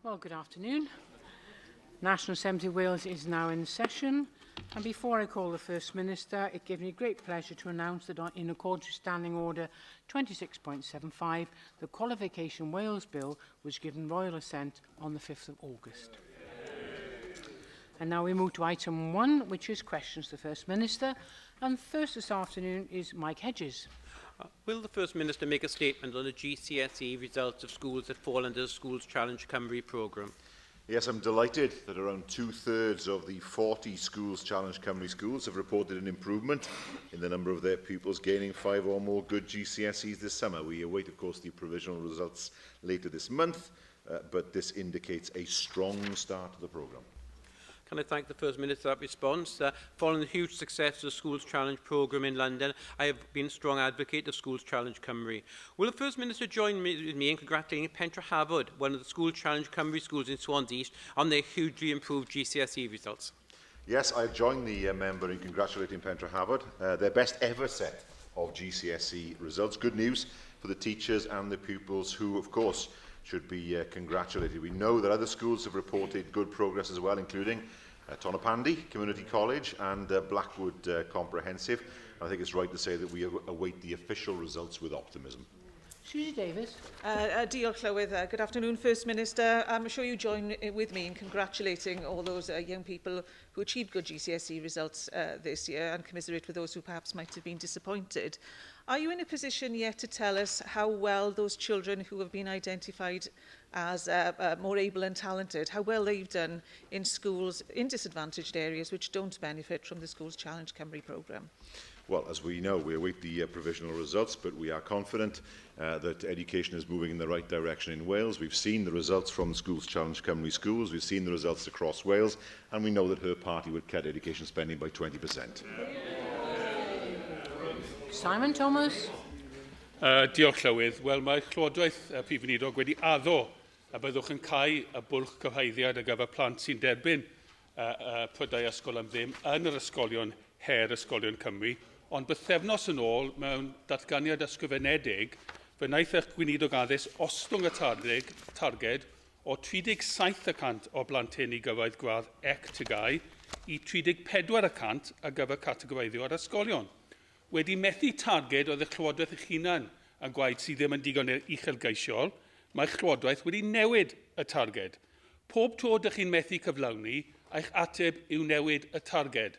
Well, good afternoon. National Assembly of Wales is now in session, and before I call the First Minister, it gives me great pleasure to announce that in accordance with Standing Order 26.75, the Qualification Wales Bill was given royal assent on the 5th of August. And now we move to item 1, which is questions to the First Minister, and first this afternoon is Mike Hedges. Will the First Minister make a statement on the GCSE results of schools that fall under the Schools Challenge Cymru programme? Yes, I'm delighted that around 2/3 of the 40 Schools Challenge Cymru schools have reported an improvement in the number of their pupils gaining 5 or more good GCSEs this summer. We await, of course, the provisional results later this month, but this indicates a strong start to the programme. Can I thank the First Minister for that response? Following the huge success of the Schools Challenge programme in London, I have been a strong advocate of Schools Challenge Cymru. Will the First Minister join me in congratulating Pentre Hafod, one of the Schools Challenge Cymru schools in Swansea East, on their hugely improved GCSE results? Yes, I join the member in congratulating Pentre Hafod, their best ever set of GCSE results. Good news for the teachers and the pupils who, of course, should be congratulated. We know that other schools have reported good progress as well, including Tonopandi Community College and Blackwood Comprehensive. I think it's right to say that we await the official results with optimism. Susie Davis. Diolch Llywydd. Good afternoon, First Minister. I'm sure you join with me in congratulating all those young people who achieved good GCSE results this year and commiserate with those who perhaps might have been disappointed. Are you in a position yet to tell us how well those children who have been identified as more able and talented, how well they've done in schools in disadvantaged areas which don't benefit from the Schools Challenge Cymru programme? Well, as we know, we await the provisional results, but we are confident that education is moving in the right direction in Wales. We've seen the results from the Schools Challenge Cymru schools, we've seen the results across Wales, and we know that her party would cut education spending by 20%. Simon Thomas. Diolch Llywydd. Wel, mae Llywodraeth Prif Weinidog wedi addo a byddwch yn cael y bwlch cyhoeddiad ar gyfer plant sy'n derbyn pedair ysgol am ddim yn yr ysgolion her ysgolion Cymru, ond bythefnos yn ôl mewn datganiad ysgrifenedig, fe wnaeth eich Gweinidog Addysg ostwng y targed o 37% o blanteni gyfoedd gradd ec-tygau i 34% ar gyfer categoreiddio ar ysgolion. Wedi methu targed oedd eich Llywodraeth eich hunan yn gwaith sydd ddim yn digon uchelgeisiol, mae'ch Llywodraeth wedi newid y targed. Pob tro ydych chi'n methu cyflawni, eich ateb yw newid y targed.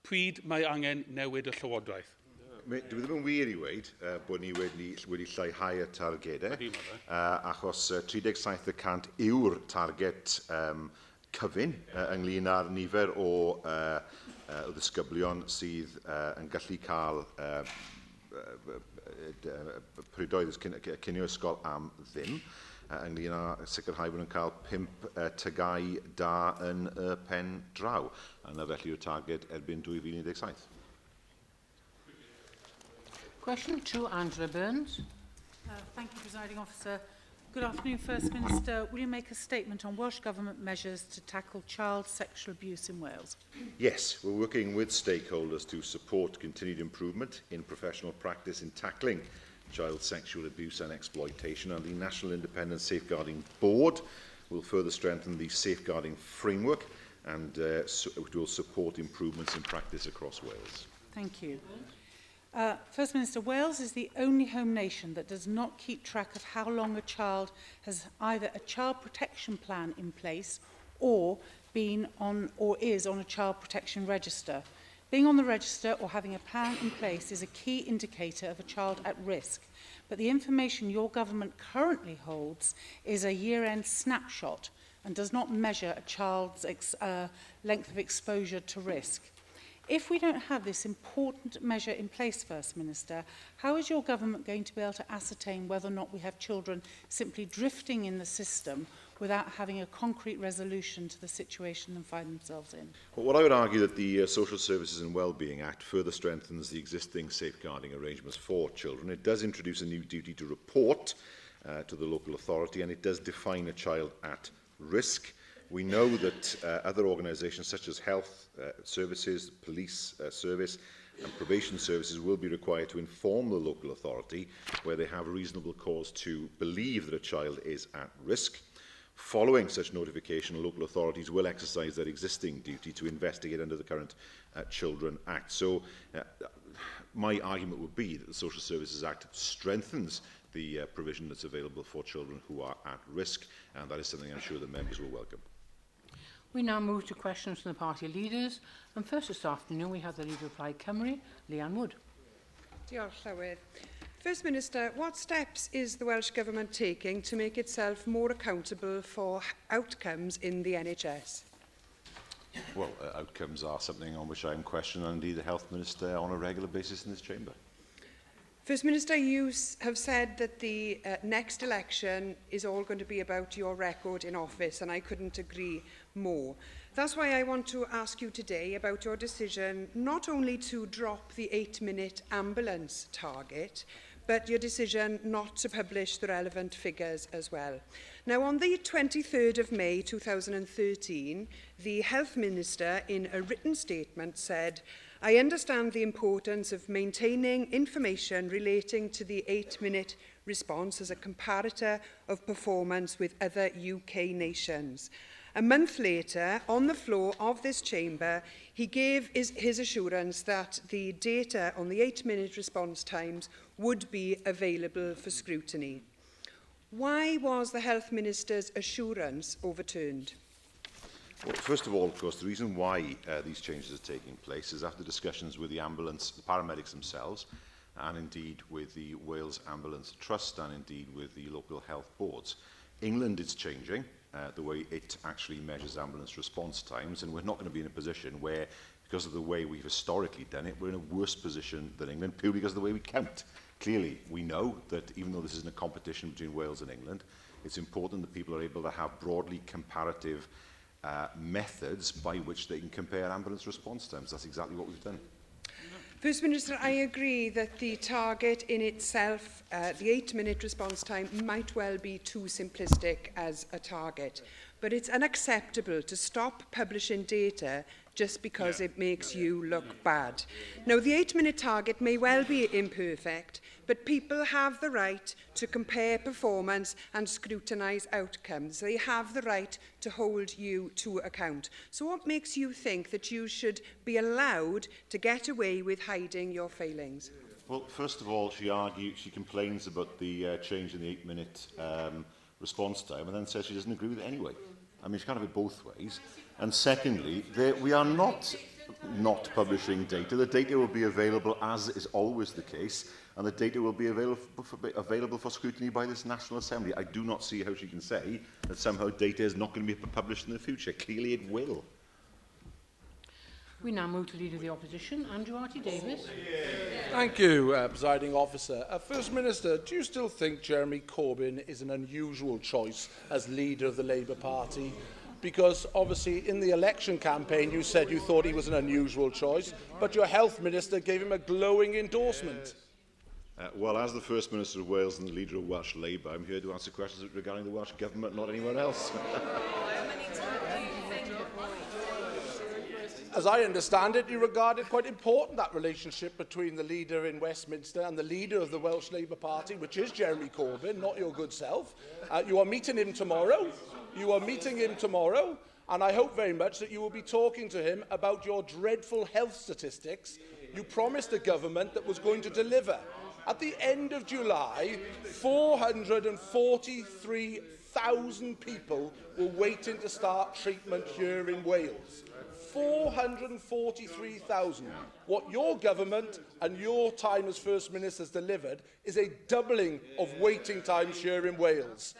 Pryd mae angen newid y Llywodraeth? Dwi ddim yn wir I weid bod ni wedi lleihau y targedau, achos 37% yw'r target cyfun ynglyn â'r nifer o ddisgyblion sydd yn gallu cael periodau cynio ysgol am ddim, ynglyn â sicrhau bod nhw'n cael 5 tygau da yn y pen draw, yna felly yw'r targed erbyn 2017. Question to Angela Burns. Thank you, Presiding Officer. Good afternoon, First Minister. Will you make a statement on Welsh Government measures to tackle child sexual abuse in Wales? Yes, we're working with stakeholders to support continued improvement in professional practice in tackling child sexual abuse and exploitation, and the National Independent Safeguarding Board will further strengthen the safeguarding framework and it will support improvements in practice across Wales. Thank you. First Minister, Wales is the only home nation that does not keep track of how long a child has either a child protection plan in place or is on a child protection register. Being on the register or having a plan in place is a key indicator of a child at risk, but the information your government currently holds is a year-end snapshot and does not measure a child's length of exposure to risk. If we don't have this important measure in place, First Minister, how is your government going to be able to ascertain whether or not we have children simply drifting in the system without having a concrete resolution to the situation they find themselves in? Well, what I would argue that the Social Services and Wellbeing Act further strengthens the existing safeguarding arrangements for children. It does introduce a new duty to report to the local authority, and it does define a child at risk. We know that other organisations such as health services, police service and probation services will be required to inform the local authority where they have reasonable cause to believe that a child is at risk. Following such notification, local authorities will exercise their existing duty to investigate under the current Children Act. So my argument would be that the Social Services Act strengthens the provision that's available for children who are at risk, and that is something I'm sure the members will welcome. We now move to questions from the party leaders. And first this afternoon, we have the Leader of Plaid Cymru, Leanne Wood. Diolch, Llywydd. First Minister, what steps is the Welsh Government taking to make itself more accountable for outcomes in the NHS? Well, outcomes are something on which I am questioned, and indeed the Health Minister on a regular basis in this chamber. First Minister, you have said that the next election is all going to be about your record in office, and I couldn't agree more. That's why I want to ask you today about your decision not only to drop the 8-minute ambulance target, but your decision not to publish the relevant figures as well. Now, on the 23rd of May 2013, the Health Minister, in a written statement, said, "I understand the importance of maintaining information relating to the 8-minute response as a comparator of performance with other UK nations." A month later, on the floor of this chamber, he gave his assurance that the data on the 8-minute response times would be available for scrutiny. Why was the Health Minister's assurance overturned? Well, first of all, of course, the reason why these changes are taking place is after discussions with the paramedics themselves, and indeed with the Wales Ambulance Trust, and indeed with the local health boards. England is changing the way it actually measures ambulance response times, and we're not going to be in a position where, because of the way we've historically done it, we're in a worse position than England, purely because of the way we count. Clearly, we know that even though this isn't a competition between Wales and England, it's important that people are able to have broadly comparative methods by which they can compare ambulance response times. That's exactly what we've done. First Minister, I agree that the target in itself, the 8-minute response time, might well be too simplistic as a target. But it's unacceptable to stop publishing data just because it makes you look bad. Now, the 8-minute target may well be imperfect, but people have the right to compare performance and scrutinise outcomes. They have the right to hold you to account. So what makes you think that you should be allowed to get away with hiding your failings? Well, first of all, she complains about the change in the 8-minute response time, and then says she doesn't agree with it anyway. I mean, she can't have it both ways. And secondly, we are not publishing data. The data will be available, as is always the case, and the data will be available for scrutiny by this National Assembly. I do not see how she can say that somehow data is not going to be published in the future. Clearly it will. We now move to Leader of the Opposition, Andrew Arty-Davies. Thank you, Presiding Officer. First Minister, do you still think Jeremy Corbyn is an unusual choice as leader of the Labour Party? Because obviously in the election campaign you said you thought he was an unusual choice, but your Health Minister gave him a glowing endorsement. Well, as the First Minister of Wales and the leader of Welsh Labour, I'm here to answer questions regarding the Welsh Government, not anyone else. As I understand it, you regard it quite important, that relationship between the leader in Westminster and the leader of the Welsh Labour Party, which is Jeremy Corbyn, not your good self. You are meeting him tomorrow. And I hope very much that you will be talking to him about your dreadful health statistics you promised a government that was going to deliver. At the end of July, 443,000 people were waiting to start treatment here in Wales. 443,000. What your government and your time as First Minister has delivered is a doubling of waiting times here in Wales.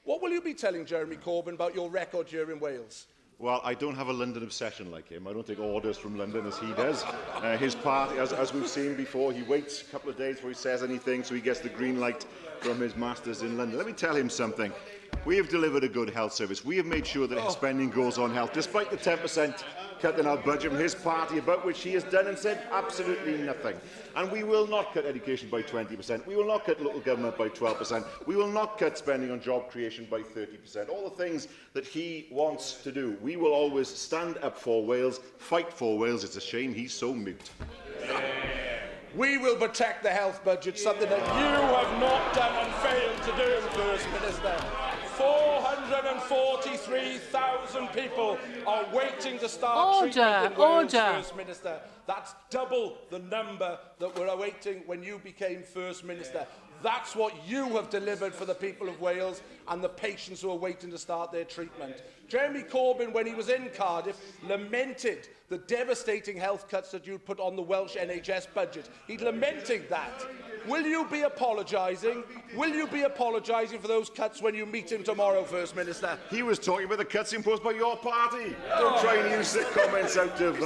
What will you be telling Jeremy Corbyn about your record here in Wales? Well, I don't have a London obsession like him. I don't take orders from London as he does. His party, as we've seen before, he waits a couple of days before he says anything, so he gets the green light from his masters in London. Let me tell him something. We have delivered a good health service. We have made sure that his spending goes on health, despite the 10% cut in our budget from his party, about which he has done and said absolutely nothing. And we will not cut education by 20%. We will not cut local government by 12%. We will not cut spending on job creation by 30%. All the things that he wants to do. We will always stand up for Wales, fight for Wales. It's a shame he's so mute. We will protect the health budget, something that you have not done and failed to do, First Minister. 143,000 people are waiting to start treatment in Wales, First Minister. That's double the number that were awaiting when you became First Minister. That's what you have delivered for the people of Wales and the patients who are waiting to start their treatment. Jeremy Corbyn, when he was in Cardiff, lamented the devastating health cuts that you put on the Welsh NHS budget. He lamented that. Will you be apologising? Will you be apologising for those cuts when you meet him tomorrow, First Minister? He was talking about the cuts imposed by your party. Don't try and use the comments out of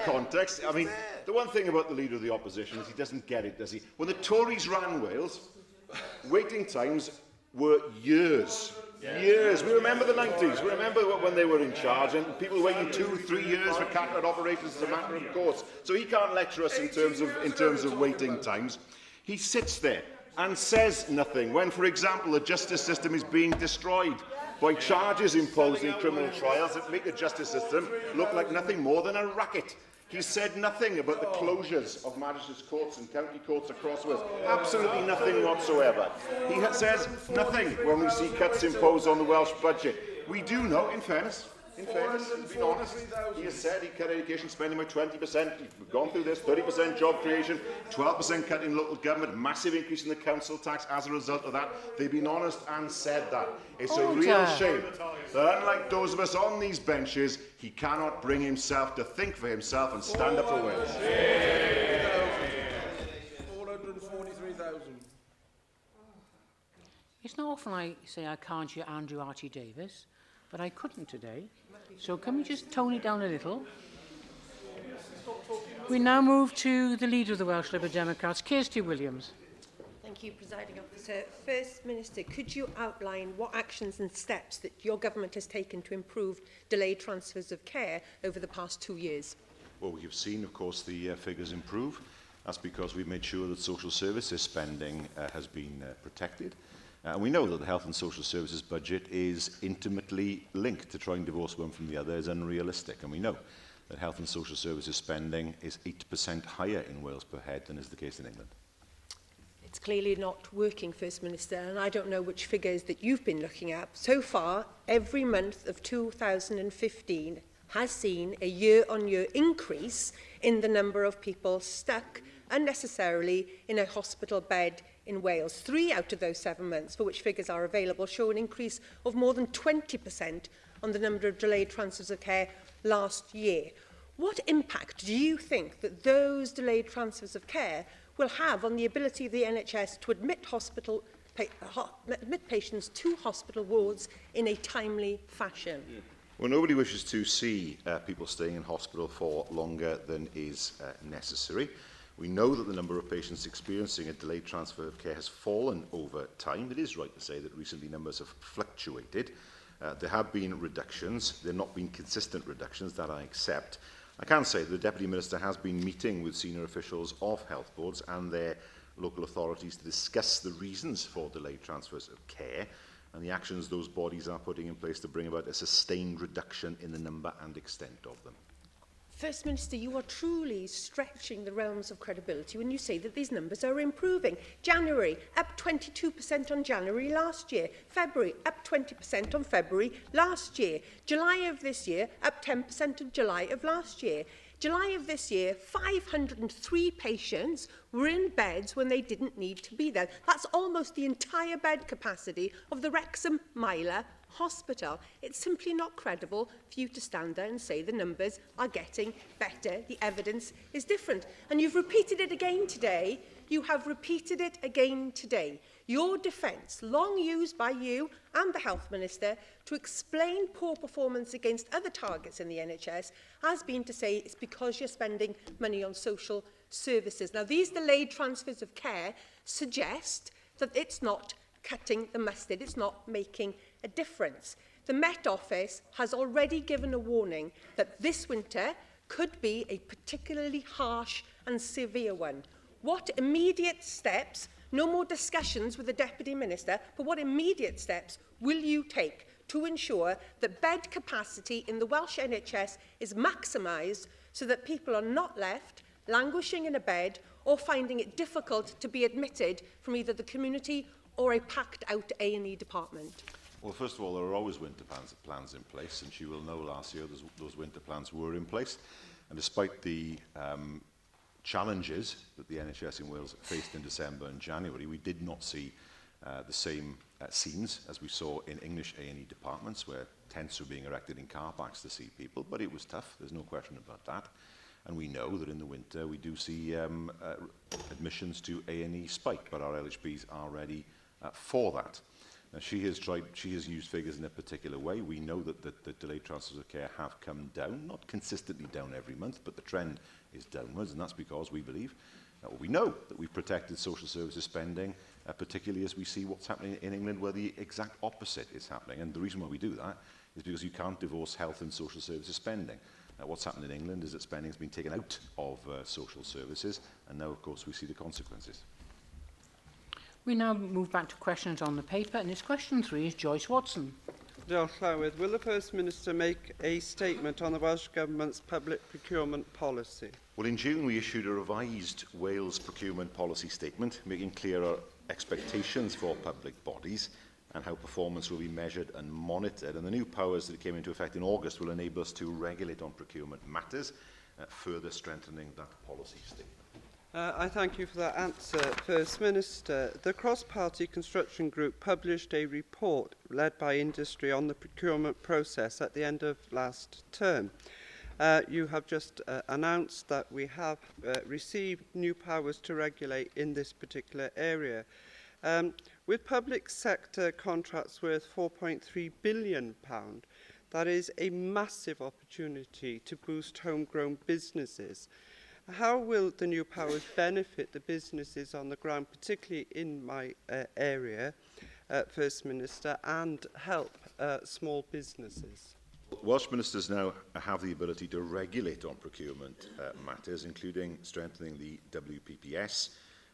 context. I mean, the one thing about the Leader of the Opposition is he doesn't get it, does he? When the Tories ran Wales, waiting times were years. Years. We remember the 90s. We remember when they were in charge and people waiting 2-3 years for cataract operations as a matter of course. So he can't lecture us in terms of waiting times. He sits there and says nothing when, for example, the justice system is being destroyed by charges imposed in criminal trials that make the justice system look like nothing more than a racket. He said nothing about the closures of magistrates' courts and county courts across Wales. Absolutely nothing whatsoever. He says nothing when we see cuts imposed on the Welsh budget. We do know, in fairness, to be honest, he has said he cut education spending by 20%. We've gone through this, 30% job creation, 12% cut in local government, massive increase in the council tax as a result of that. They've been honest and said that. It's a real shame that unlike those of us on these benches, he cannot bring himself to think for himself and stand up for Wales. 443,000. It's not often I say I can't hear Andrew R.T. Davis, but I couldn't today. So can we just tone it down a little? We now move to the Leader of the Welsh Liberal Democrats, Kirsty Williams. Thank you, Presiding Officer. First Minister, could you outline what actions and steps that your government has taken to improve delayed transfers of care over the past 2 years? Well, we have seen, of course, the figures improve. That's because we've made sure that social services spending has been protected. And we know that the health and social services budget is intimately linked. To try and divorce one from the other is unrealistic. And we know that health and social services spending is 8% higher in Wales per head than is the case in England. It's clearly not working, First Minister, and I don't know which figures that you've been looking at. So far, every month of 2015 has seen a year-on-year increase in the number of people stuck unnecessarily in a hospital bed in Wales. 3 out of those 7 months, for which figures are available, show an increase of more than 20% on the number of delayed transfers of care last year. What impact do you think that those delayed transfers of care will have on the ability of the NHS to admit patients to hospital wards in a timely fashion? Well, nobody wishes to see people staying in hospital for longer than is necessary. We know that the number of patients experiencing a delayed transfer of care has fallen over time. It is right to say that recently numbers have fluctuated. There have been reductions. There have not been consistent reductions, that I accept. I can say that the Deputy Minister has been meeting with senior officials of health boards and their local authorities to discuss the reasons for delayed transfers of care and the actions those bodies are putting in place to bring about a sustained reduction in the number and extent of them. First Minister, you are truly stretching the realms of credibility when you say that these numbers are improving. January, up 22% on January last year. February, up 20% on February last year. July of this year, up 10% on July of last year. July of this year, 503 patients were in beds when they didn't need to be there. That's almost the entire bed capacity of the Wrexham Myler Hospital. It's simply not credible for you to stand there and say the numbers are getting better. The evidence is different. And you've repeated it again today. You have repeated it again today. Your defence, long used by you and the Health Minister to explain poor performance against other targets in the NHS, has been to say it's because you're spending money on social services. Now, these delayed transfers of care suggest that it's not cutting the mustard, it's not making a difference. The Met Office has already given a warning that this winter could be a particularly harsh and severe one. What immediate steps, no more discussions with the Deputy Minister, but what immediate steps will you take to ensure that bed capacity in the Welsh NHS is maximised so that people are not left languishing in a bed or finding it difficult to be admitted from either the community or a packed-out A&E department? Well, first of all, there are always winter plans in place, and she will know last year those winter plans were in place. And despite the challenges that the NHS in Wales faced in December and January, we did not see the same scenes as we saw in English A&E departments, where tents were being erected in car parks to see people, but it was tough, there's no question about that. And we know that in the winter we do see admissions to A&E spike, but our LHBs are ready for that. Now, she has used figures in a particular way. We know that the delayed transfers of care have come down, not consistently down every month, but the trend is downwards, and that's because we believe, we know that we've protected social services spending, particularly as we see what's happening in England, where the exact opposite is happening. And the reason why we do that is because you can't divorce health and social services spending. What's happened in England is that spending has been taken out of social services, and now, of course, we see the consequences. We now move back to questions on the paper, and this question 3 is Joyce Watson. Will the First Minister make a statement on the Welsh Government's public procurement policy? Well, in June, we issued a revised Wales procurement policy statement, making clear our expectations for public bodies and how performance will be measured and monitored. And the new powers that came into effect in August will enable us to regulate on procurement matters, further strengthening that policy statement. I thank you for that answer, First Minister. The cross-party construction group published a report led by industry on the procurement process at the end of last term. You have just announced that we have received new powers to regulate in this particular area. With public sector contracts worth £4.3 billion, that is a massive opportunity to boost homegrown businesses. How will the new powers benefit the businesses on the ground, particularly in my area, First Minister, and help small businesses? Welsh Ministers now have the ability to regulate on procurement matters, including strengthening the WPPS,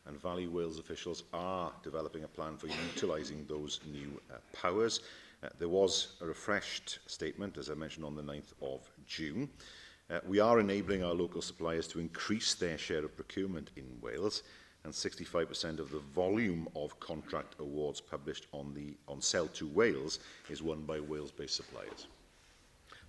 and Value Wales officials are developing a plan for utilising those new powers. There was a refreshed statement, as I mentioned, on the 9th of June. We are enabling our local suppliers to increase their share of procurement in Wales, and 65% of the volume of contract awards published on Sell to Wales is won by Wales-based suppliers.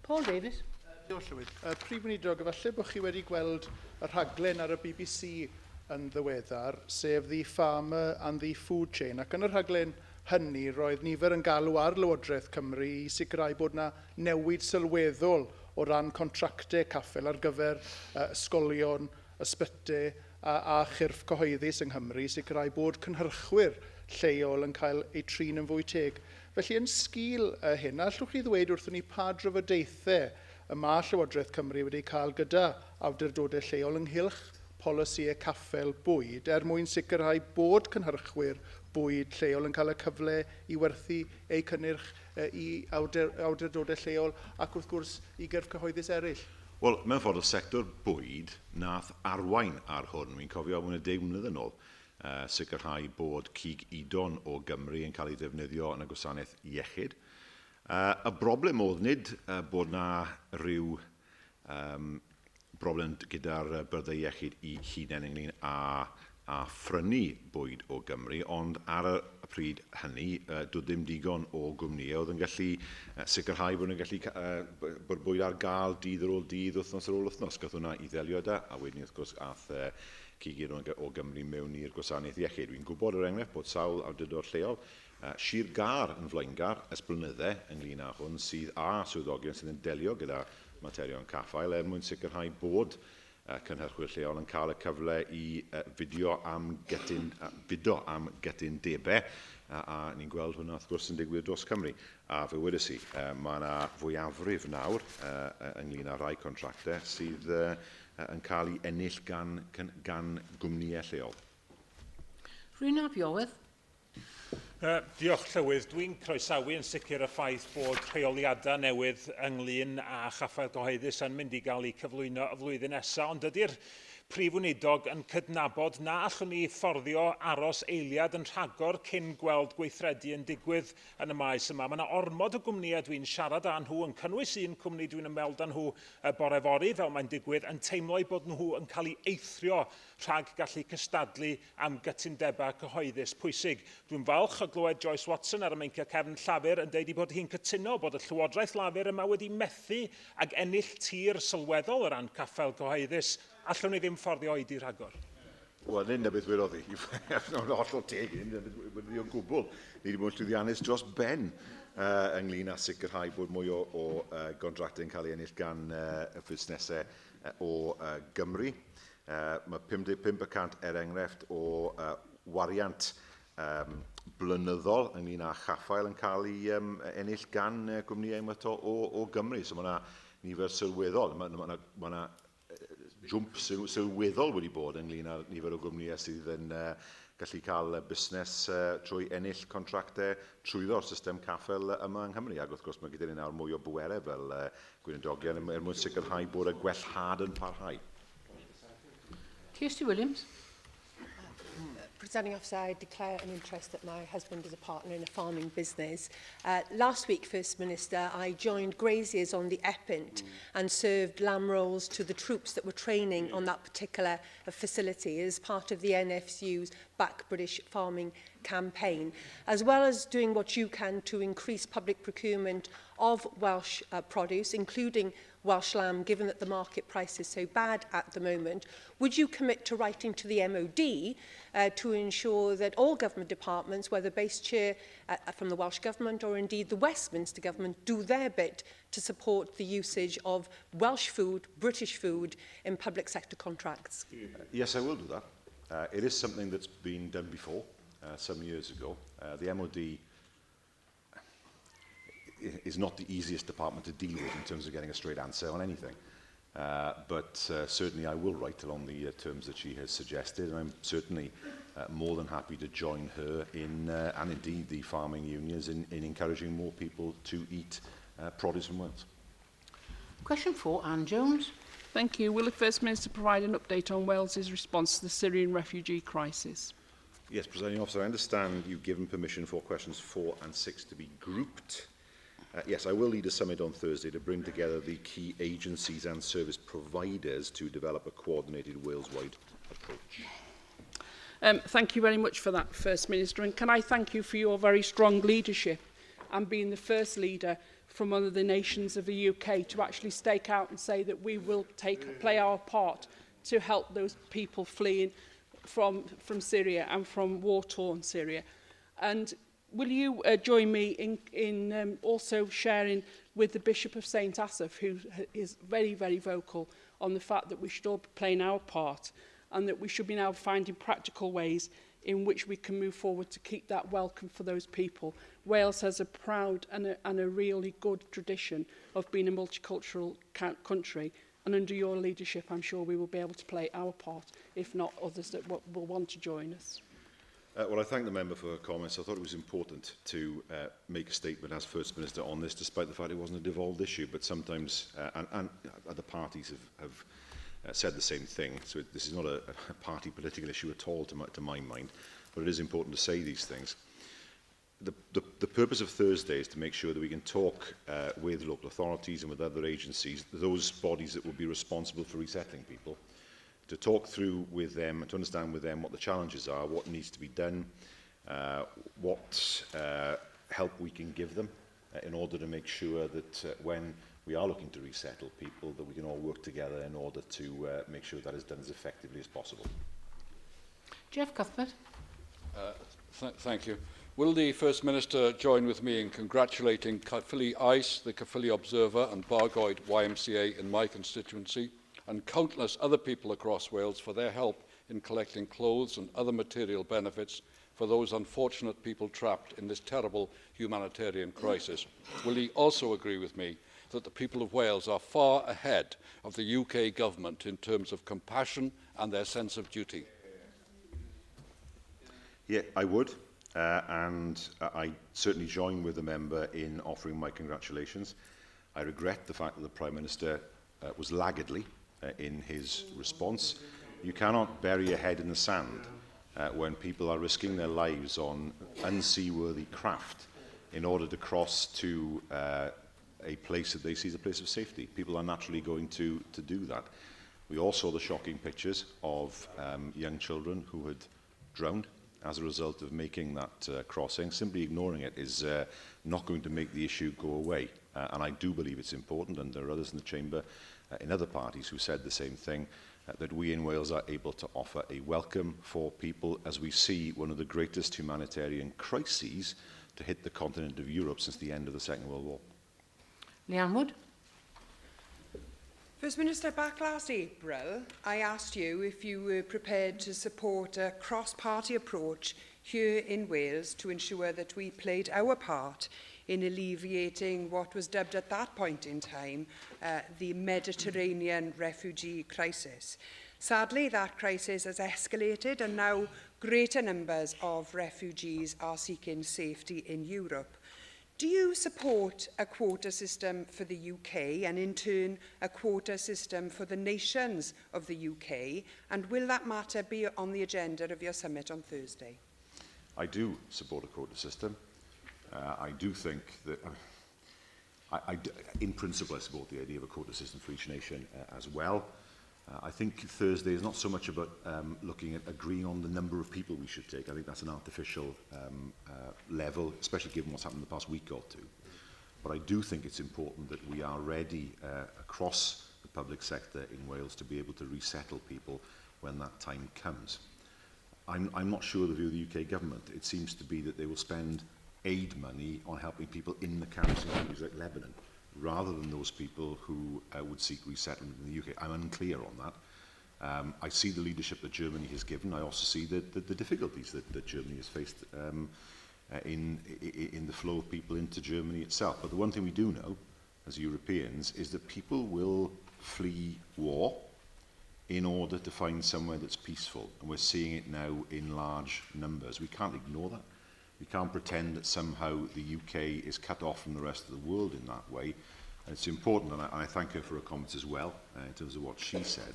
Paul Davis. Diolch, Llywydd. Prif Weinidog, efallai bod chi wedi gweld y rhaglen ar y BBC yn ddiweddar, sef The Farmer and the Food Chain. Ac yn y rhaglen hynny, roedd nifer yn galw ar Lywodraeth Cymru i sicrhau bod yna newid sylweddol o ran contractau caffel ar gyfer ysgolion, ysbyty a chyrff cyhoeddus yng Nghymru, sicrhau bod cynhyrchwyr lleol yn cael eu trin yn fwy teg. Felly, yn sgil hyn, allwch chi ddweud wrthyn ni pa drafodaethau y mae Llywodraeth Cymru wedi cael gyda awdurdodau lleol ynghylch polisïau caffel bwyd mwyn sicrhau bod cynhyrchwyr bwyd lleol yn cael y cyfle i werthu eu cynnyrch i awdurdodau lleol ac wrth gwrs i gyrff cyhoeddus eraill? Wel, mewn ffordd, y sector bwyd nath arwain ar hwn. Mi'n cofio mwy o 10 mlynedd yn ôl, sicrhau bod cig idon o Gymru yn cael ei ddefnyddio yn y gwasanaeth iechyd. Y broblem oedd nid bod na rhyw broblem gyda'r byrdau iechyd i hunain ynglyn a phrynu bwyd o Gymru, ond ar y pryd hynny, doedd ddim digon o gwmnïau oedd yn gallu sicrhau bod nhw'n gallu bod bwyd ar gael dydd ar ôl dydd, wythnos ar ôl wythnos. Gath hwnna i ddelio da, a wedyn wrth gwrs ath cigir o Gymru mewn i'r gwasanaeth iechyd. Dwi'n gwybod yr enghraifft bod sawl awdurdod lleol, Sir Gar yn Flaengar, ers blynydde ynglyn â hwn, sydd a swyddogion sydd yn delio gyda materion caffael, mwyn sicrhau bod cynhyrchwyr lleol yn cael y cyfle i fido am gytundebau, a ni'n gweld hwnna wrth gwrs yn digwydd dros Cymru. A fe wedys i, mae yna fwyafrif nawr ynglyn â rai contractau sydd yn cael ei ennill gan gwmnïau lleol. Rwy'n Apiowydd. Diolch Llywydd. Dwi'n croesawu yn sicr y ffaith bod rheoliadau newydd ynglyn â chaffael gyhoeddus yn mynd i gael eu cyflwyno y flwyddyn nesaf, ond ydy'r Prif Weinidog yn cydnabod na allwn ni fforddio aros eiliad yn rhagor cyn gweld gweithredu yn digwydd yn y maes yma. Mae yna ormod o gwmnïau dwi'n siarad â nhw, yn cynnwys un cwmni dwi'n ymweld â nhw bore fori fel mae'n digwydd, yn teimlo bod nhw yn cael ei eithrio rhag gallu cystadlu am gytundebau cyhoeddus pwysig. Dwi'n falch o glywed Joyce Watson ar y meincia cefn llafur yn deud bod hi'n cytuno bod y Llywodraeth Lafur yma wedi methu ag ennill tir sylweddol o ran caffael cyhoeddus. Allwn ni ddim fforddio oedi rhagor. Wel, nid na beth wedodd hi. Yn hollol teg, nid na beth wedodd hi o gwbl. Ni wedi bod yn llwyddiannus dros ben ynglyn â sicrhau bod mwy o gontractau yn cael ei ennill gan y fusnesau o Gymru. Mae 55% enghraifft o wariant blynyddol ynglyn â chaffael yn cael ei ennill gan gwmnïau o Gymru. So mae yna nifer sylweddol. Mae yna jwmp sylweddol wedi bod ynglyn â nifer o gwmnïau sydd yn gallu cael busnes trwy ennill contractau trwyddo'r system caffael yma yng Nghymru. Ac wrth gwrs mae gyda ni nawr mwy o bwerau fel Weinidogion mwyn sicrhau bod y gwellhad yn parhau. Kirsty Williams. Presiding Officer, I declare an interest that my husband is a partner in a farming business. Last week, First Minister, I joined graziers on the Epint and served lamb rolls to the troops that were training on that particular facility as part of the NFU's Back British Farming campaign, as well as doing what you can to increase public procurement of Welsh produce, including Welsh lamb, given that the market price is so bad at the moment. Would you commit to writing to the MOD to ensure that all government departments, whether based here from the Welsh Government or indeed the Westminster Government, do their bit to support the usage of Welsh food, British food, in public sector contracts? Yes, I will do that. It is something that's been done before, some years ago. The MOD is not the easiest department to deal with in terms of getting a straight answer on anything. But certainly I will write along the terms that she has suggested, and I'm certainly more than happy to join her in, and indeed the farming unions, in encouraging more people to eat produce from Wales. Question 4, Anne Jones. Thank you. Will the First Minister provide an update on Wales's response to the Syrian refugee crisis? Yes, Presiding Officer, I understand you've given permission for questions 4 and 6 to be grouped. Yes, I will lead a summit on Thursday to bring together the key agencies and service providers to develop a coordinated Wales-wide approach. Thank you very much for that, First Minister. And can I thank you for your very strong leadership and being the first leader from one of the nations of the UK to actually stake out and say that we will play our part to help those people fleeing from Syria and from war-torn Syria. And will you join me in also sharing with the Bishop of St Asaph, who is very, very vocal on the fact that we should all be playing our part and that we should be now finding practical ways in which we can move forward to keep that welcome for those people. Wales has a proud and a really good tradition of being a multicultural country, and under your leadership I'm sure we will be able to play our part, if not others that will want to join us. Well, I thank the member for her comments. I thought it was important to make a statement as First Minister on this, despite the fact it wasn't a devolved issue. But sometimes, and other parties have said the same thing. So this is not a party political issue at all, to my mind. But it is important to say these things. The purpose of Thursday is to make sure that we can talk with local authorities and with other agencies, those bodies that will be responsible for resettling people, to talk through with them, to understand with them what the challenges are, what needs to be done, what help we can give them in order to make sure that when we are looking to resettle people, that we can all work together in order to make sure that is done as effectively as possible. Jeff Cuthbert. Thank you. Will the First Minister join with me in congratulating Cyflwynir Ice, the Cyflwynir Observer and Bargoed YMCA in my constituency, and countless other people across Wales for their help in collecting clothes and other material benefits for those unfortunate people trapped in this terrible humanitarian crisis? Will he also agree with me that the people of Wales are far ahead of the UK government in terms of compassion and their sense of duty? Yeah, I would. And I certainly join with the member in offering my congratulations. I regret the fact that the Prime Minister was laggardly in his response. You cannot bury your head in the sand when people are risking their lives on unseaworthy craft in order to cross to a place that they see as a place of safety. People are naturally going to do that. We all saw the shocking pictures of young children who had drowned as a result of making that crossing. Simply ignoring it is not going to make the issue go away. And I do believe it's important, and there are others in the Chamber, in other parties who said the same thing, that we in Wales are able to offer a welcome for people as we see one of the greatest humanitarian crises to hit the continent of Europe since the end of the Second World War. Leanne Wood. First Minister, back last April, I asked you if you were prepared to support a cross-party approach here in Wales to ensure that we played our part in alleviating what was dubbed at that point in time the Mediterranean refugee crisis. Sadly, that crisis has escalated and now greater numbers of refugees are seeking safety in Europe. Do you support a quota system for the UK and in turn a quota system for the nations of the UK? And will that matter be on the agenda of your summit on Thursday? I do support a quota system. I do think that, in principle, I support the idea of a quota system for each nation as well. I think Thursday is not so much about looking at agreeing on the number of people we should take. I think that's an artificial level, especially given what's happened in the past week or two. But I do think it's important that we are ready across the public sector in Wales to be able to resettle people when that time comes. I'm not sure of the view of the UK government. It seems to be that they will spend aid money on helping people in the camps in countries like Lebanon, rather than those people who would seek resettlement in the UK. I'm unclear on that. I see the leadership that Germany has given. I also see the difficulties that Germany has faced in the flow of people into Germany itself. But the one thing we do know, as Europeans, is that people will flee war in order to find somewhere that's peaceful. And we're seeing it now in large numbers. We can't ignore that. We can't pretend that somehow the UK is cut off from the rest of the world in that way. And it's important, and I thank her for her comments as well, in terms of what she said,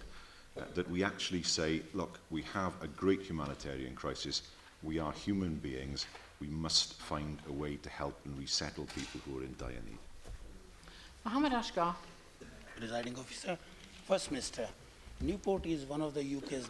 that we actually say, look, we have a great humanitarian crisis. We are human beings. We must find a way to help and resettle people who are in dire need. Mohammed Ashgar. Presiding Officer, First Minister, Newport is one of the UK's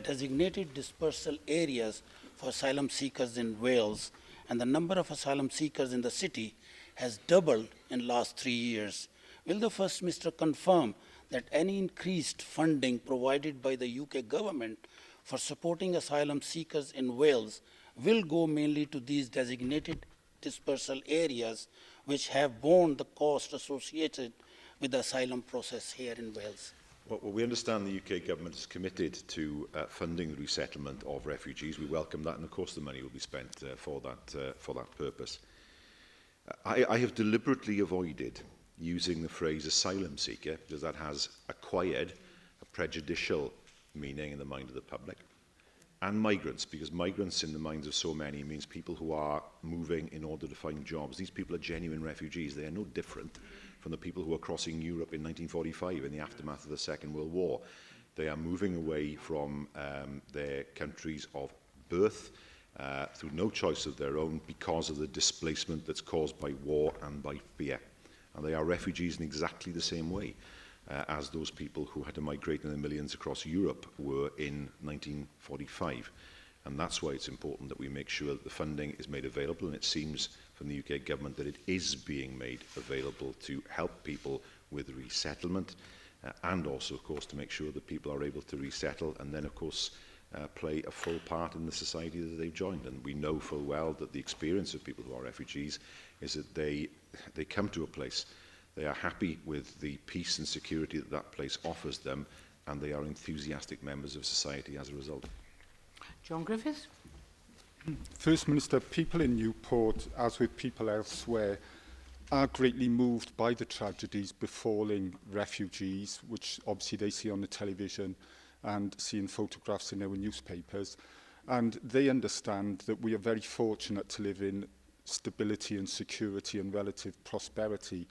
designated dispersal areas for asylum seekers in Wales, and the number of asylum seekers in the city has doubled in the last 3 years. Will the First Minister confirm that any increased funding provided by the UK government for supporting asylum seekers in Wales will go mainly to these designated dispersal areas which have borne the cost associated with the asylum process here in Wales? Well, we understand the UK government is committed to funding the resettlement of refugees. We welcome that, and of course the money will be spent for that purpose. I have deliberately avoided using the phrase asylum seeker because that has acquired a prejudicial meaning in the mind of the public, and migrants, because migrants in the minds of so many means people who are moving in order to find jobs. These people are genuine refugees. They are no different from the people who were crossing Europe in 1945 in the aftermath of the Second World War. They are moving away from their countries of birth through no choice of their own because of the displacement that's caused by war and by fear. And they are refugees in exactly the same way as those people who had to migrate in their millions across Europe were in 1945. And that's why it's important that we make sure that the funding is made available, and it seems from the UK government that it is being made available to help people with resettlement, and also, of course, to make sure that people are able to resettle and then, of course, play a full part in the society that they've joined. And we know full well that the experience of people who are refugees is that they come to a place, they are happy with the peace and security that that place offers them, and they are enthusiastic members of society as a result. John Griffiths. First Minister, people in Newport, as with people elsewhere, are greatly moved by the tragedies befalling refugees, which obviously they see on the television and see in photographs in their newspapers. And they understand that we are very fortunate to live in stability and security and relative prosperity.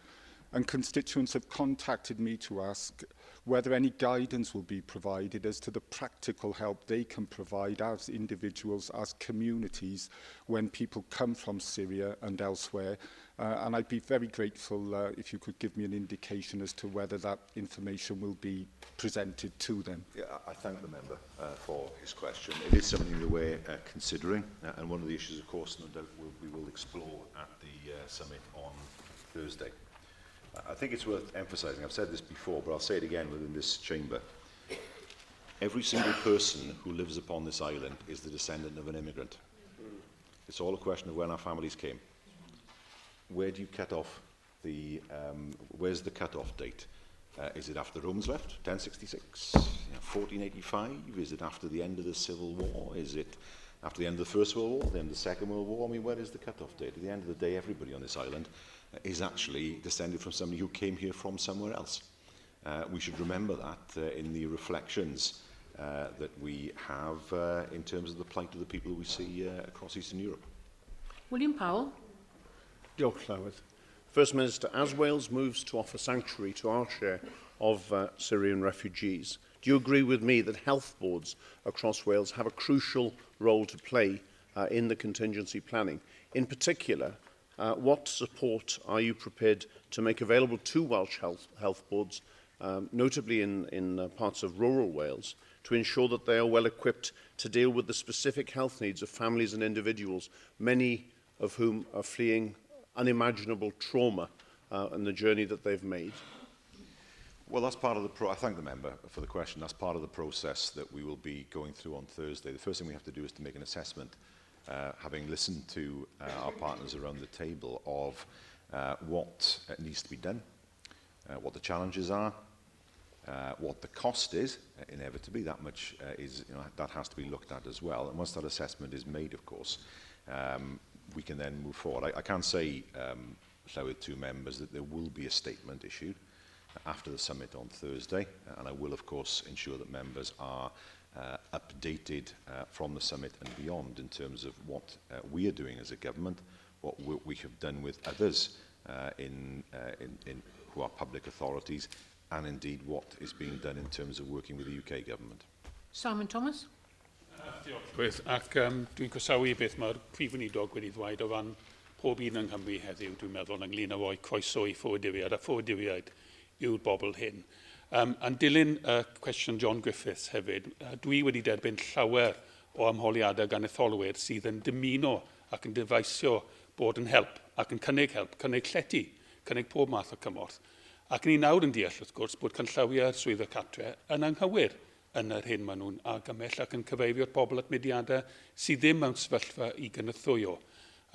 And constituents have contacted me to ask whether any guidance will be provided as to the practical help they can provide as individuals, as communities, when people come from Syria and elsewhere. And I'd be very grateful if you could give me an indication as to whether that information will be presented to them. Yeah, I thank the member for his question. It is something that we're considering, and one of the issues, of course, no doubt we will explore at the summit on Thursday. I think it's worth emphasising, I've said this before, but I'll say it again within this chamber. Every single person who lives upon this island is the descendant of an immigrant. It's all a question of when our families came. Where do you cut off the, where's the cut-off date? Is it after the Romans left, 1066, 1485? Is it after the end of the Civil War? Is it after the end of the First World War, the end of the Second World War? I mean, where is the cut-off date? At the end of the day, everybody on this island is actually descended from somebody who came here from somewhere else. We should remember that in the reflections that we have in terms of the plight of the people we see across Eastern Europe. William Powell. Diolch, Llywyd. First Minister, as Wales moves to offer sanctuary to our share of Syrian refugees, do you agree with me that health boards across Wales have a crucial role to play in the contingency planning? In particular, what support are you prepared to make available to Welsh health boards, notably in parts of rural Wales, to ensure that they are well equipped to deal with the specific health needs of families and individuals, many of whom are fleeing unimaginable trauma and the journey that they've made? Well, that's part of the I thank the member for the question. That's part of the process that we will be going through on Thursday. The first thing we have to do is to make an assessment, having listened to our partners around the table, of what needs to be done, what the challenges are, what the cost is. Inevitably, that much is, that has to be looked at as well. And once that assessment is made, of course, we can then move forward. I can say, with two members, that there will be a statement issued after the summit on Thursday, and I will, of course, ensure that members are updated from the summit and beyond in terms of what we are doing as a government, what we have done with others who are public authorities, and indeed what is being done in terms of working with the UK government. Simon Thomas. Diolch. Ac dwi'n croesawu beth mae'r Prif Weinidog wedi ddweud o fan pob un yng Nghymru heddiw, dwi'n meddwl, ynglyn â roi croeso i fforddiwiad, a fforddiwiad yw'r bobl hyn. Yn dilyn cwestiwn John Griffiths hefyd, dwi wedi derbyn llawer o ymholiadau gan etholwyr sydd yn dymuno ac yn dyfaisio bod yn help, ac yn cynnig help, cynnig llety, cynnig pob math o cymorth. Ac ni nawr yn deall, wrth gwrs, bod cynllawiau'r swydd y cartre yn anghywir yn yr hyn maen nhw'n argymell ac yn cyfeirio'r pobl at mudiadau sydd ddim mewn sefyllfa i gynyddwyo.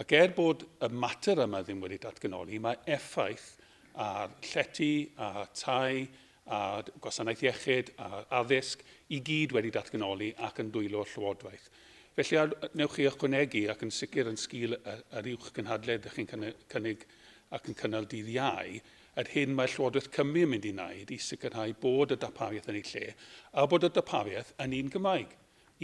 Ac bod y mater yma ddim wedi datganoli, mae effaith ar llety, a tai, a gwasanaeth iechyd, a addysg, i gyd wedi datganoli ac yn dwylo'r llywodraeth. Felly newch chi ychwanegu ac yn sicr yn sgil yr uwch gynhadledd ydych chi'n cynnig ac yn cynnal dydd Iau, yr hyn mae Llywodraeth Cymru yn mynd i wneud i sicrhau bod y darpariaeth yn ei lle, a bod y darpariaeth yn un Gymraeg.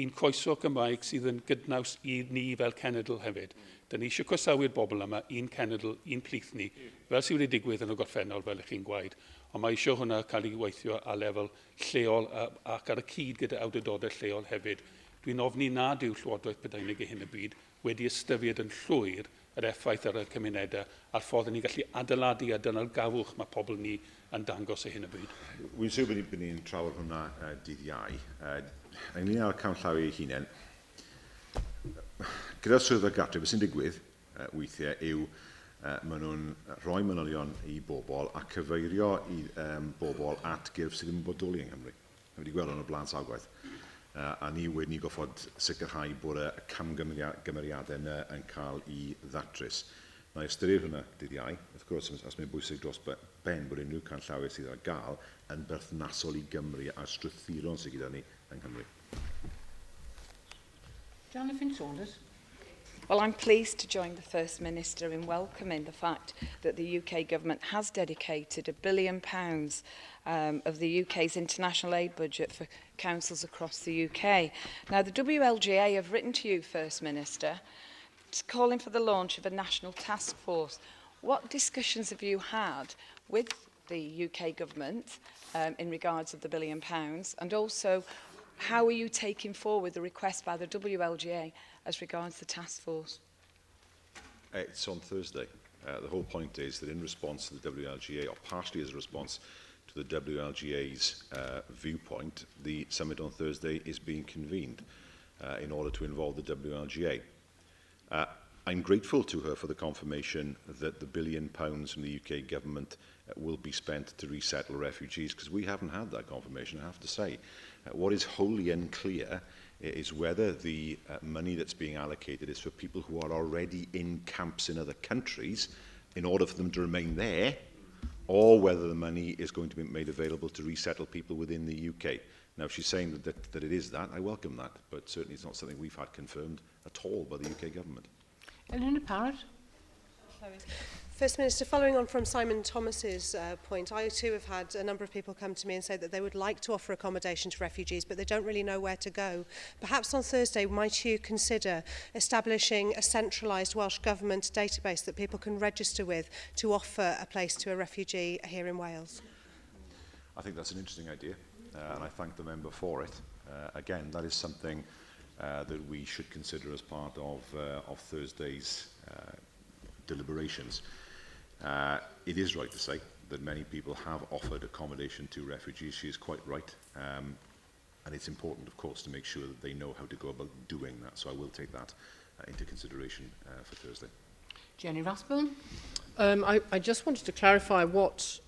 Un croeso Gymraeg sydd yn gydnaws i ni fel cenedl hefyd. Dyn ni eisiau croesawu'r bobl yma, un cenedl, un plith ni, fel sydd wedi digwydd yn y gorffennol fel ych chi'n gwaed. Ond mae eisiau hwnna cael ei weithio a lefel lleol ac ar y cyd gyda awdurdodau lleol hefyd. Dwi'n ofni nad yw Llywodraeth Prydeinig hyn y byd wedi ystyfied yn llwyr yr effaith ar y cymunedau a'r ffordd ni gallu adeiladu a dyna'r gawch mae pobl ni yn dangos hyn y byd. Wy'n siŵr bod ni'n trafod hwnna dydd Iau. Ynglyn â'r canllawi ei hunain, gyda'r swyddfa gartref, beth sy'n digwydd weithiau yw maen nhw'n rhoi manylion i bobl a cyfeirio i bobl at gyrff sydd ddim yn bodoli yng Nghymru. Mae wedi gweld hwn o blaen sawl gwaith. A ni wedi goffod sicrhau bod y camgymeriadau yna yn cael i ddatrys. Mae ystyried hwnna dydd Iau. Wrth gwrs, os mae'n bwysig dros ben bod unrhyw canllawiau sydd ar gael yn berthnasol i Gymru a'r strwythuron sydd gyda ni yng Nghymru. Jonathan Saunders. Well, I'm pleased to join the First Minister in welcoming the fact that the UK Government has dedicated £1 billion of the UK's international aid budget for councils across the UK. Now, the WLGA have written to you, First Minister, calling for the launch of a national task force. What discussions have you had with the UK government in regards of the £1 billion, and also how are you taking forward the request by the WLGA as regards the task force? It's on Thursday. The whole point is that in response to the WLGA, or partially as a response to the WLGA's viewpoint, the summit on Thursday is being convened in order to involve the WLGA. I'm grateful to her for the confirmation that the £1 billion from the UK government will be spent to resettle refugees, because we haven't had that confirmation, I have to say. What is wholly unclear is whether the money that's being allocated is for people who are already in camps in other countries in order for them to remain there, or whether the money is going to be made available to resettle people within the UK. Now, if she's saying that it is that, I welcome that, but certainly it's not something we've had confirmed at all by the UK government. Eleanor Parrott. First Minister, following on from Simon Thomas's point, I too have had a number of people come to me and say that they would like to offer accommodation to refugees, but they don't really know where to go. Perhaps on Thursday, might you consider establishing a centralised Welsh Government database that people can register with to offer a place to a refugee here in Wales? I think that's an interesting idea, and I thank the member for it. Again, that is something that we should consider as part of Thursday's deliberations. It is right to say that many people have offered accommodation to refugees. She is quite right. And it's important, of course, to make sure that they know how to go about doing that. So I will take that into consideration for Thursday. Jenny Rathbone. I just wanted to clarify what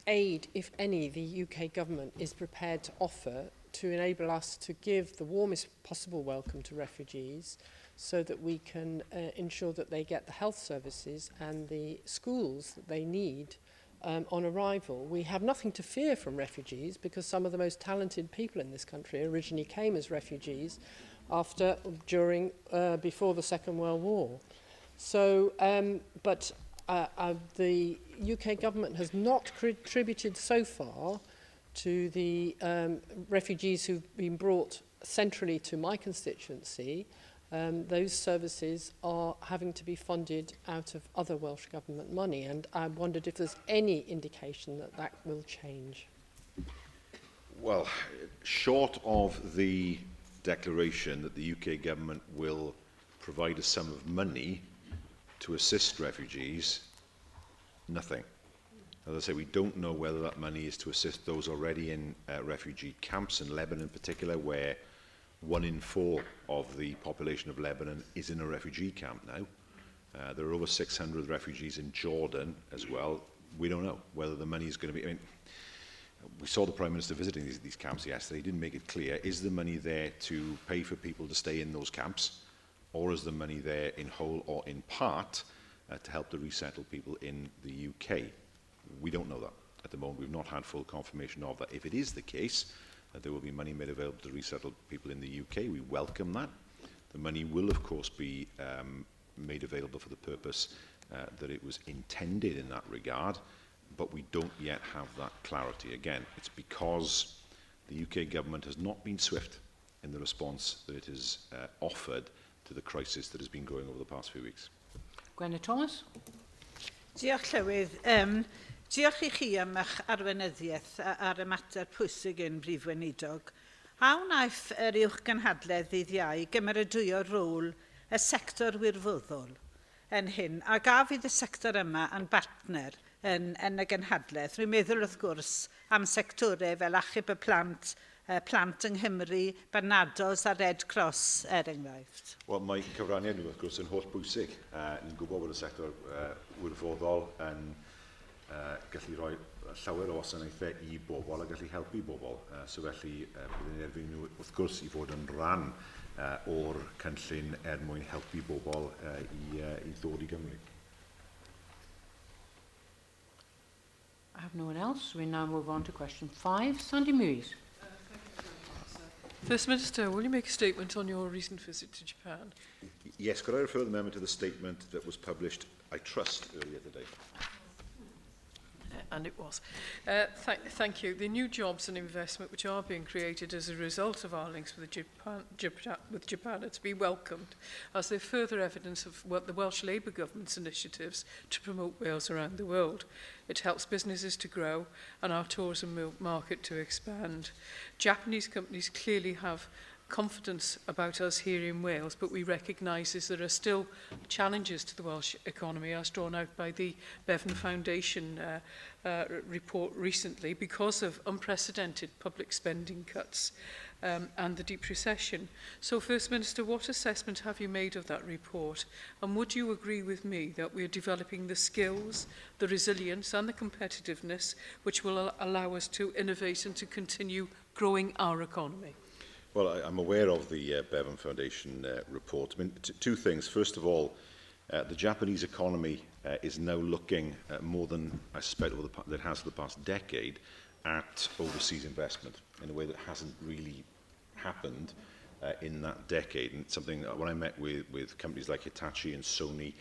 aid, if any, the UK government is prepared to offer to enable us to give the warmest possible welcome to refugees, so that we can ensure that they get the health services and the schools that they need on arrival. We have nothing to fear from refugees, because some of the most talented people in this country originally came as refugees before the Second World War. So, but the UK government has not contributed so far to the refugees who've been brought centrally to my constituency. Those services are having to be funded out of other Welsh Government money, and I wondered if there's any indication that that will change. Well, short of the declaration that the UK Government will provide a sum of money to assist refugees, nothing. As I say, we don't know whether that money is to assist those already in refugee camps, in Lebanon in particular, where 1 in 4 of the population of Lebanon is in a refugee camp now. There are over 600 refugees in Jordan as well. We don't know whether the money is going to be... I mean, we saw the Prime Minister visiting these camps yesterday. He didn't make it clear. Is the money there to pay for people to stay in those camps? Or is the money there in whole or in part to help to resettle people in the UK? We don't know that at the moment. We've not had full confirmation of that. If it is the case, there will be money made available to resettle people in the UK. We welcome that. The money will, of course, be made available for the purpose that it was intended in that regard, but we don't yet have that clarity. Again, it's because the UK government has not been swift in the response that it has offered to the crisis that has been going over the past few weeks. Gwenna Thomas. Diolch Llywydd. Diolch I chi am eich arweinyddiaeth ar y mater pwysig yn Prif Weinidog. A wnaeth yr uwchgynhadledd ddydd Iau gymeradwyo rôl y sector wirfoddol yn hyn, a a fydd y sector yma yn bartner yn y gynhadledd. Rwy'n meddwl wrth gwrs am sectorau fel achub y plant, plant yng Nghymru, Barnados a Red Cross enghraifft. Wel, mae cyfraniad nhw wrth gwrs yn holl bwysig. Ni'n gwybod bod y sector wirfoddol yn gallu rhoi llawer o wasanaethau i bobl a gallu helpu bobl. So felly, bydd yn erbyn nhw wrth gwrs i fod yn rhan o'r cynllun mwyn helpu bobl i ddod i Gymru. I have no one else. We now move on to question 5. Sandy Mewes. First Minister, will you make a statement on your recent visit to Japan? Yes, could I refer the member to the statement that was published, I trust, earlier today? and it was. Thank you. The new jobs and investment which are being created as a result of our links with Japan are to be welcomed, as they're further evidence of what the Welsh Labour Government's initiatives to promote Wales around the world. It helps businesses to grow and our tourism market to expand. Japanese companies clearly have confidence about us here in Wales, but we recognise there are still challenges to the Welsh economy, as drawn out by the Bevan Foundation report recently, because of unprecedented public spending cuts and the deep recession. So, First Minister, what assessment have you made of that report? And would you agree with me that we are developing the skills, the resilience and the competitiveness which will allow us to innovate and to continue growing our economy? Well, I'm aware of the Bevan Foundation report. I mean, two things. First of all, the Japanese economy is now looking more than I suspect that has for the past decade at overseas investment in a way that hasn't really happened in that decade. And something when I met with companies like Hitachi and Sony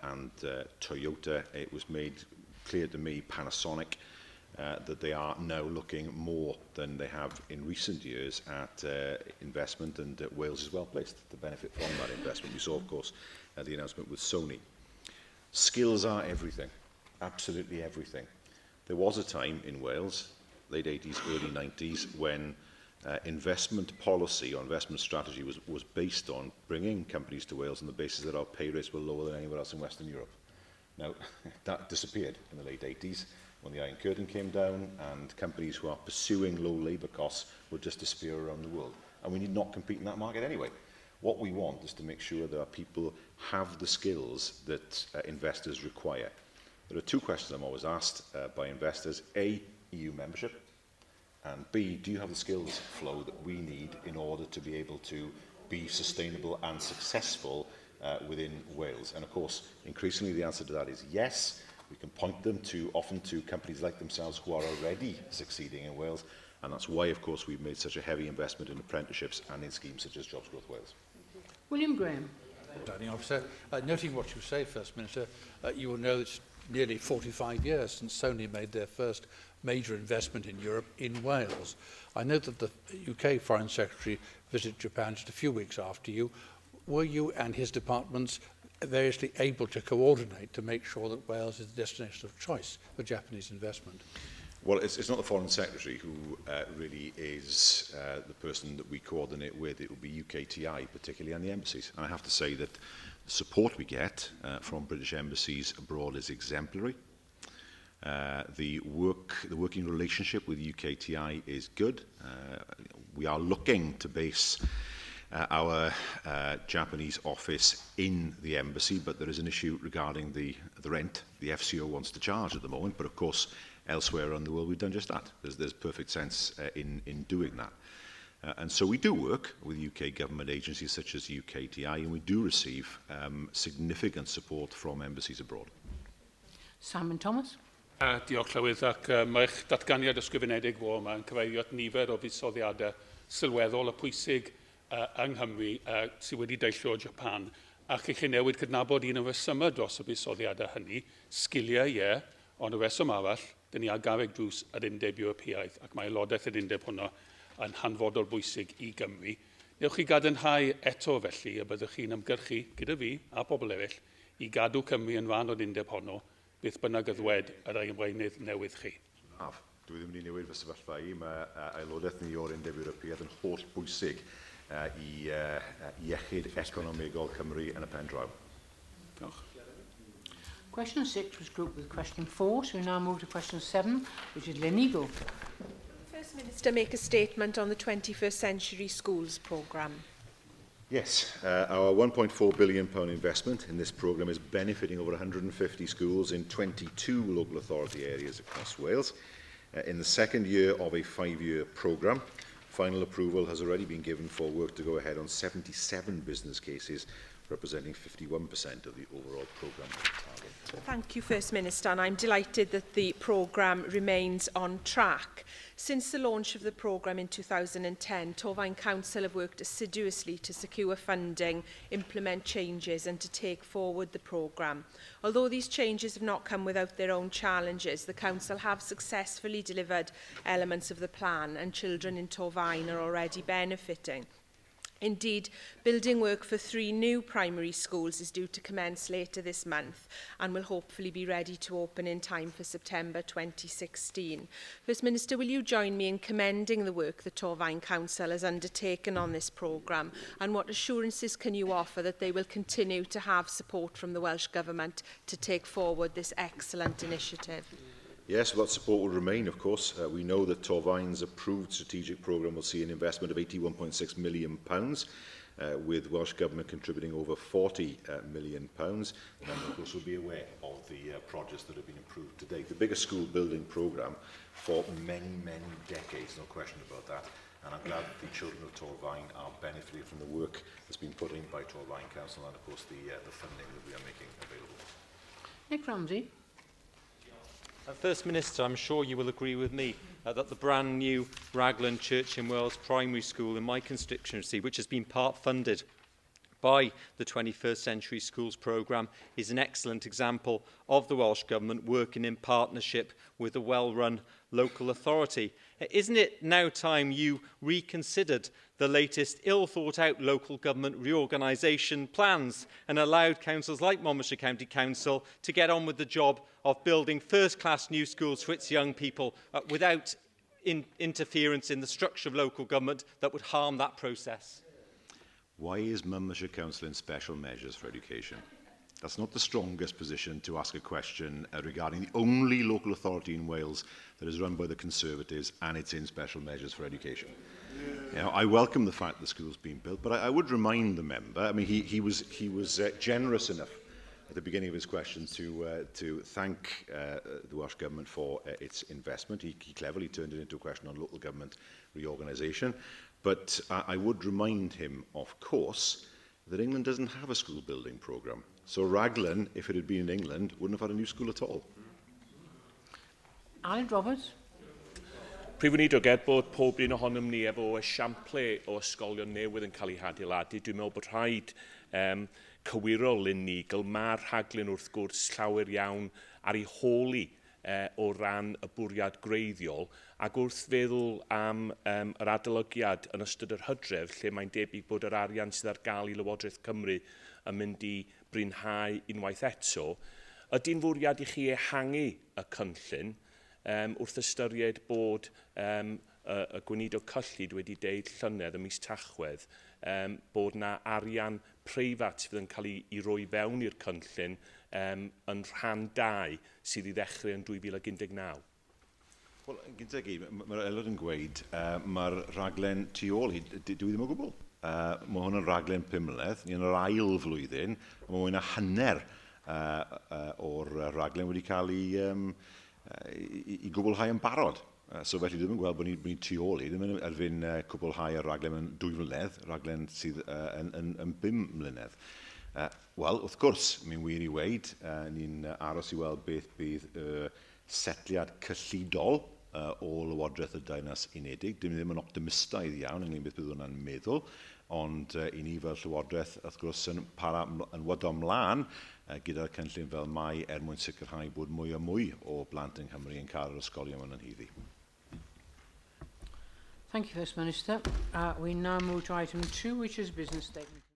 and Toyota, it was made clear to me, Panasonic, that they are now looking more than they have in recent years at investment, and Wales is well placed to benefit from that investment. We saw, of course, the announcement with Sony. Skills are everything, absolutely everything. There was a time in Wales, late 80s, early 90s, when investment policy or investment strategy was based on bringing companies to Wales on the basis that our pay rates were lower than anywhere else in Western Europe. Now, that disappeared in the late 80s. When the Iron Curtain came down, and companies who are pursuing low labour costs would just disappear around the world. And we need not compete in that market anyway. What we want is to make sure that our people have the skills that investors require. There are two questions I'm always asked by investors. A, EU membership, and B, do you have the skills flow that we need in order to be able to be sustainable and successful within Wales? And of course, increasingly the answer to that is yes. We can point them often to companies like themselves who are already succeeding in Wales, and that's why, of course, we've made such a heavy investment in apprenticeships and in schemes such as Jobs Growth Wales. William Graham. Presiding Officer, noting what you say, First Minister, you will know it's nearly 45 years since Sony made their first major investment in Europe in Wales. I know that the UK Foreign Secretary visited Japan just a few weeks after you. Were you and his departments variously able to coordinate to make sure that Wales is the destination of choice for Japanese investment? Well, it's not the Foreign Secretary who really is the person that we coordinate with. It will be UKTI, particularly, and the embassies. And I have to say that the support we get from British embassies abroad is exemplary. The working relationship with UKTI is good. We are looking to base our Japanese office in the embassy, but there is an issue regarding the rent the FCO wants to charge at the moment. But of course, elsewhere around the world, we've done just that. There's perfect sense in doing that. And so we do work with UK government agencies such as UKTI, and we do receive significant support from embassies abroad. Simon Thomas. Diolch Llywydd, ac mae'ch datganiad ysgrifenedig fo yma yn cyfeirio at nifer o fuddsoddiadau sylweddol a pwysig yng Nghymru sydd wedi deillio o Japan, ac eich newid cydnabod un o resymau dros y buddsoddiadau hynny, sgiliau ond y reswm arall, dyn ni ar garreg drws yr Undeb Ewropeaidd, ac mae aelodaeth yr Undeb hwnna yn hanfodol bwysig i Gymru. Newch chi gadarnhau eto felly y byddwch chi'n ymgyrchu gyda fi a pobl eraill i gadw Cymru yn rhan o'r Undeb honno, beth bynnag yddwed yr arweinydd newydd chi. Dwi ddim wedi newid fy sefyllfa i. Mae aelodaeth ni o'r Undeb Ewropeaidd yn holl bwysig i iechyd economegol Cymru yn y pen draw. Diolch. Question 6 was grouped with question 4, so we now move to question 7, which is Llenigo. First Minister, make a statement on the 21st Century Schools programme. Yes, our £1.4 billion investment in this programme is benefiting over 150 schools in 22 local authority areas across Wales. In the second year of a 5-year programme, final approval has already been given for work to go ahead on 77 business cases representing 51% of the overall programme target. Thank you, First Minister, and I'm delighted that the programme remains on track. Since the launch of the programme in 2010, Torfaen Council have worked assiduously to secure funding, implement changes and to take forward the programme. Although these changes have not come without their own challenges, the Council have successfully delivered elements of the plan and children in Torfaen are already benefiting. Indeed, building work for 3 new primary schools is due to commence later this month and will hopefully be ready to open in time for September 2016. First Minister, will you join me in commending the work that Torfaen Council has undertaken on this programme, and what assurances can you offer that they will continue to have support from the Welsh Government to take forward this excellent initiative? Yes, well, that support will remain, of course. We know that Torfaen's approved strategic programme will see an investment of £81.6 million, with Welsh Government contributing over £40 million. And of course, we'll be aware of the projects that have been approved to date. The biggest school building programme for many, many decades, no question about that. And I'm glad that the children of Torfaen are benefiting from the work that's been put in by Torfaen Council and, of course, the funding that we are making available. Nick Ramsey. First Minister, I'm sure you will agree with me that the brand new Raglan Church in Wales primary school in my constituency, which has been part funded by the 21st Century Schools programme, is an excellent example of the Welsh Government working in partnership with a well-run local authority. Isn't it now time you reconsidered the latest ill-thought-out local government reorganisation plans and allowed councils like Monmouthshire County Council to get on with the job of building first-class new schools for its young people without interference in the structure of local government that would harm that process? Why is Monmouthshire Council in special measures for education? That's not the strongest position to ask a question regarding the only local authority in Wales that is run by the Conservatives, and it's in special measures for education. You know, I welcome the fact the school's been built, but I would remind the member, I mean, he was generous enough at the beginning of his question to thank the Welsh Government for its investment. He cleverly turned it into a question on local government reorganisation. But I would remind him, of course, that England doesn't have a school building programme. So Raglan, if it had been in England, wouldn't have had a new school at all. Alan Roberts. Prif Weinidog, bod pob un ohonom ni efo esiample o ysgolion newydd yn cael ei adeiladu, dwi'n meddwl bod rhaid cywiro Linigl. Mae'r rhaglen wrth gwrs llawer iawn ar ei holi o ran y bwriad greiddiol, ac wrth feddwl am yr adolygiad yn ystod yr Hydref, lle mae'n debyg bod yr arian sydd ar gael i Lywodraeth Cymru yn mynd i brinhau unwaith eto, ydy'n fwriad i chi ehangu y cynllun wrth ystyried bod y gweinidog cyllid wedi deud llynedd ym mis Tachwedd bod na arian preifat fydd yn cael ei roi fewn i'r cynllun yn rhan 2 sydd i ddechrau yn 2019. Wel, gyda gi, mae'r aelod yn gweud, mae'r rhaglen tu ôl, dwi ddim o gwbl. Mae hwn yn rhaglen 5 mlynedd, ni yn yr ail flwyddyn, mae hwn yn hanner o'r rhaglen wedi cael i gwblhau yn barod. So felly ddim yn gweld bod ni tu ôl i, ddim yn erfyn cwblhau y rhaglen yn 2 mlynedd, rhaglen sydd yn 5 mlynedd. Wel, wrth gwrs, mi'n wir i weid, ni'n aros i weld beth bydd setliad cyllidol o Lywodraeth y Deyrnas Unedig. Dim ddim yn optimistaidd iawn ynglyn beth bydd hwnna'n meddwl, ond i ni fel Llywodraeth, wrth gwrs, yn wydo mlaen gyda'r cynllun fel mai mwyn sicrhau bod mwy a mwy o blant yng Nghymru yn cael yr ysgolion yn hyddi. Thank you, First Minister. We now move to item 2, which is business statement.